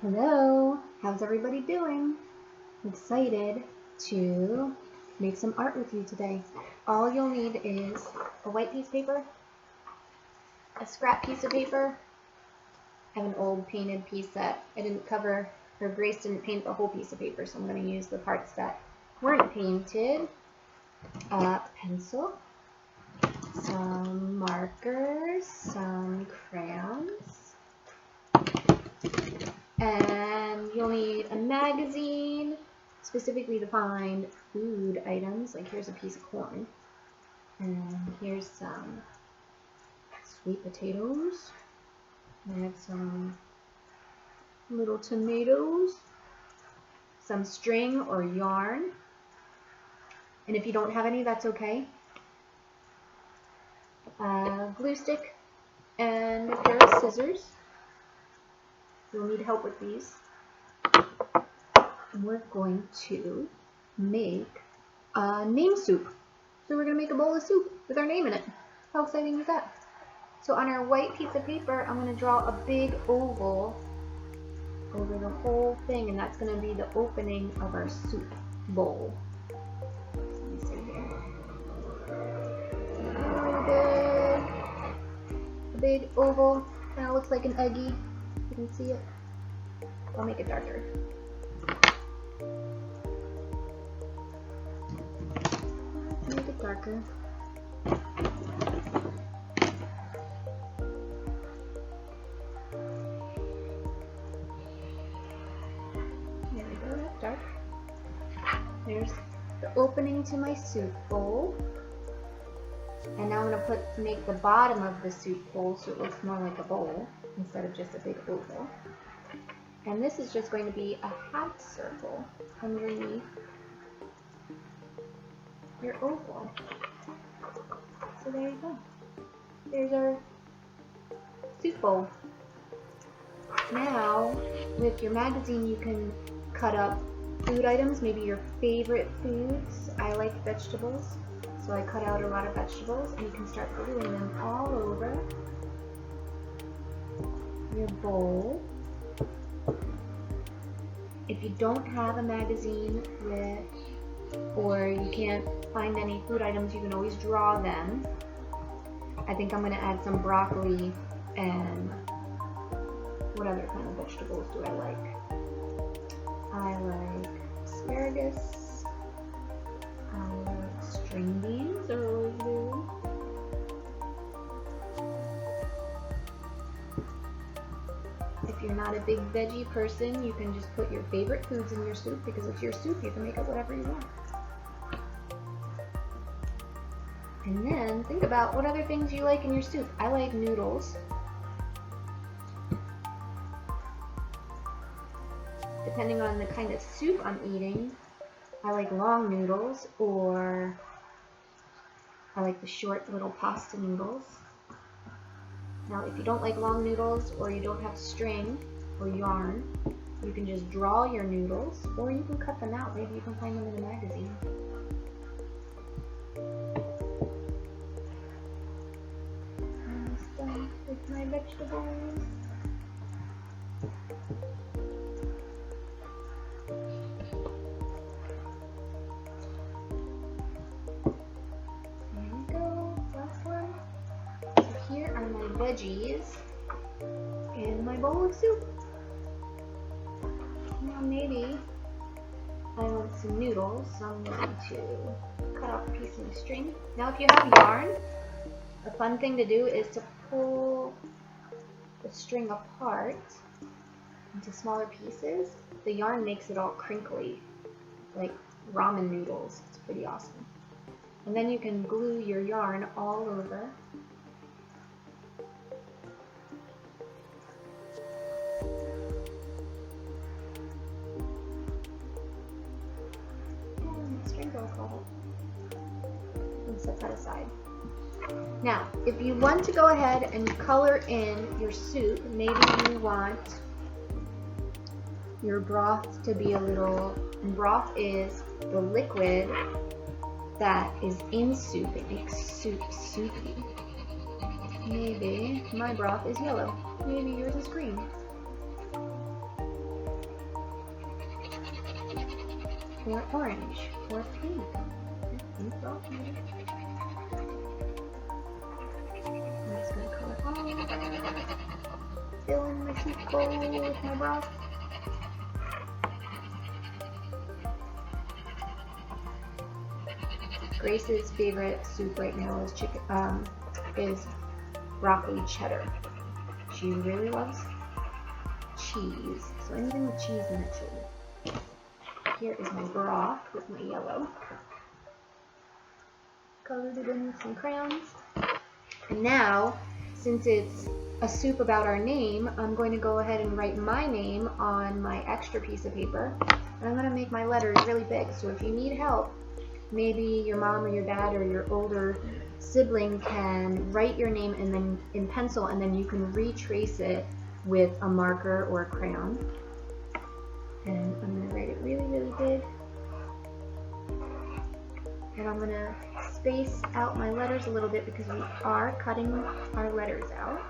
Hello, how's everybody doing? I'm excited to make some art with you today. All you'll need is a white piece of paper, a scrap piece of paper. I have an old painted piece that I didn't cover, or Grace didn't paint the whole piece of paper, so I'm going to use the parts that weren't painted. A pencil, some markers, some crayons, and you'll need a magazine, specifically to find food items. Like here's a piece of corn, and here's some sweet potatoes. I have some little tomatoes, some string or yarn, and if you don't have any, that's okay. A glue stick and a pair of scissors. You'll need help with these. And we're going to make a name soup. So we're going to make a bowl of soup with our name in it. How exciting is that? So on our white piece of paper, I'm going to draw a big oval over the whole thing, and that's going to be the opening of our soup bowl. Let me see here. A big oval. Kind of looks like an eggy. You can see it. I'll make it darker. Let's make it darker. There we go, that's dark. There's the opening to my soup bowl. And now I'm going to make the bottom of the soup bowl so it looks more like a bowl instead of just a big oval. And this is just going to be a half circle underneath your oval. So there you go. There's our soup bowl. Now, with your magazine, you can cut up food items, maybe your favorite foods. I like vegetables, so I cut out a lot of vegetables, and you can start gluing them all over your bowl. If you don't have a magazine or you can't find any food items, you can always draw them. I think I'm going to add some broccoli and what other kind of vegetables do I like? I like asparagus. I like string beans, or always do. If you're not a big veggie person, you can just put your favorite foods in your soup, because it's your soup, you can make it whatever you want. And then think about what other things you like in your soup. I like noodles. Depending on the kind of soup I'm eating, I like long noodles, or I like the short little pasta noodles. Now, if you don't like long noodles, or you don't have string or yarn, you can just draw your noodles, or you can cut them out. Maybe you can find them in a magazine. Almost done with my vegetables. There we go, last one. So here are my veggies in my bowl of soup. Now maybe I want some noodles, so I'm going to cut off a piece of the string. Now if you have yarn, a fun thing to do is to pull the string apart into smaller pieces. The yarn makes it all crinkly, like ramen noodles. It's pretty awesome. And then you can glue your yarn all over. And set that aside. Now, if you want to go ahead and color in your soup, maybe you want your broth to be a little, and broth is the liquid that is in soup. It makes soup soupy. Maybe my broth is yellow. Maybe yours is green. or orange, or pink. Pink broccoli. I'm just going to color all over. Fill in my soup bowl with my broth. Grace's favorite soup right now is broccoli cheddar. She really loves cheese, so anything with cheese in it should. Here is my broth with my yellow. Colored it in with some crayons. And now, since it's a soup about our name, I'm going to go ahead and write my name on my extra piece of paper. And I'm going to make my letters really big, so if you need help, maybe your mom or your dad or your older sibling can write your name and then in pencil, and then you can retrace it with a marker or a crayon. And I'm going to write it really, really big. And I'm going to space out my letters a little bit because we are cutting our letters out.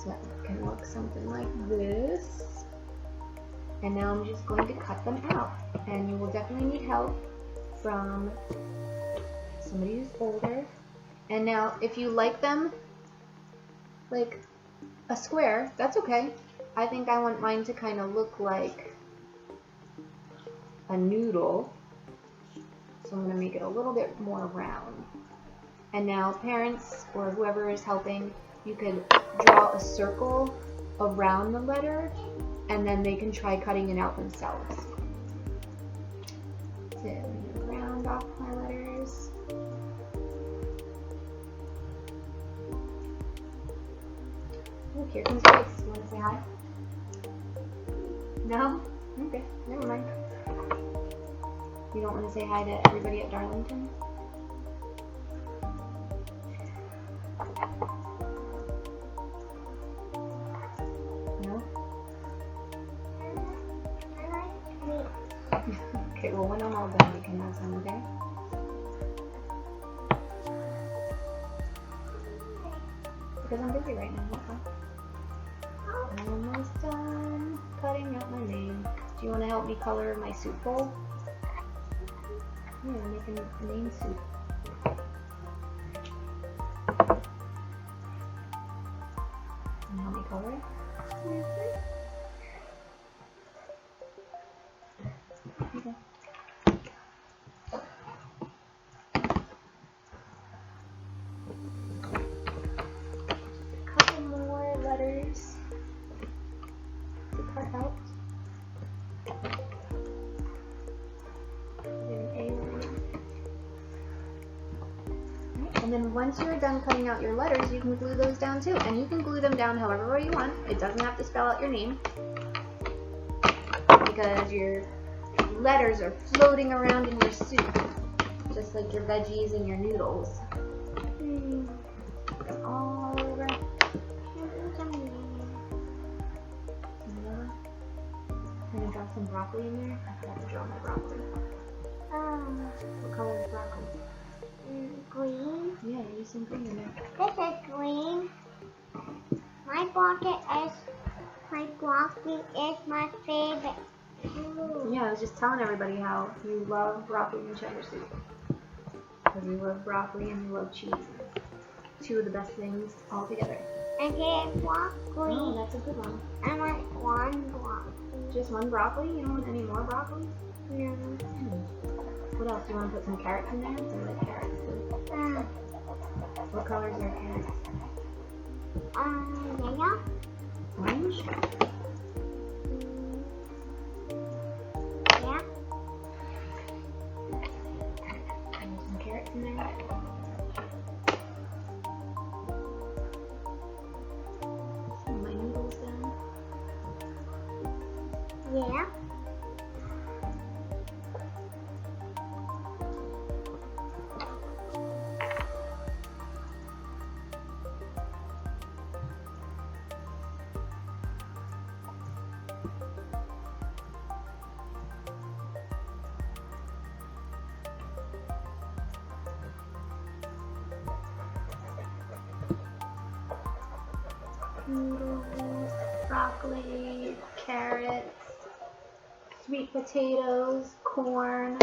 So it can look something like this. And now I'm just going to cut them out. And you will definitely need help from somebody who's older. And now if you like them like a square, that's okay. I think I want mine to kind of look like a noodle. So I'm going to make it a little bit more round. And now parents or whoever is helping, you could draw a circle around the letter and then they can try cutting it out themselves. So I'm going to round off my letters. Oh, here comes Grace. You want to say hi? No? Okay, never mind. You don't want to say hi to everybody at Darlington? No? Okay, well when I'm all done we can have some, okay? Because I'm busy right now, that's all. I'm almost done cutting out my name. Do you want to help me color my soup bowl? Yeah, I'm making a name soup. Can you help me color it? Okay. A couple more letters to cut out. And then once you're done cutting out your letters, you can glue those down too. And you can glue them down however way you want. It doesn't have to spell out your name, because your letters are floating around in your soup, just like your veggies and your noodles. Put them all over. I'm gonna draw some broccoli in there. I forgot to draw my broccoli. What color is broccoli? Green. Yeah, use some green in there. This is green. My broccoli is my favorite. Yeah, I was just telling everybody how you love broccoli and cheddar soup. Because you love broccoli and you love cheese. Two of the best things all together. I get broccoli. Oh, that's a good one. I want one broccoli. Just one broccoli? You don't want any more broccoli? No. What else? Do you want to put some carrots in there? I like carrots too. What colors are carrots? Yellow. Orange? Yeah. There's some carrots in there. Some of my noodles done. Yeah. Noodles, broccoli, carrots, sweet potatoes, corn,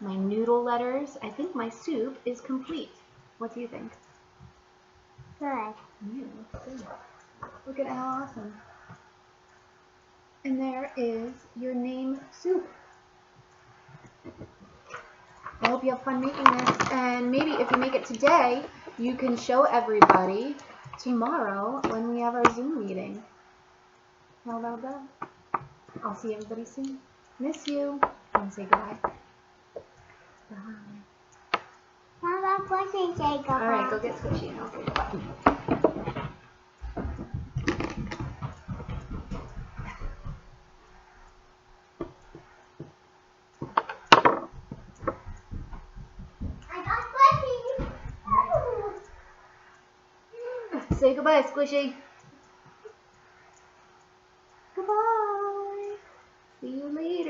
my noodle letters. I think my soup is complete. What do you think? Good. Yeah, looks good. Look at how awesome. And there is your name soup. I hope you have fun making this. And maybe if you make it today, you can show everybody tomorrow when we have our Zoom meeting. How about that? I'll see everybody soon. Miss you. And say goodbye. Bye. How about Squishy say goodbye? Alright, go get Squishy and I'll say goodbye. I got Squishy. Say goodbye, Squishy. Goodbye. See you later.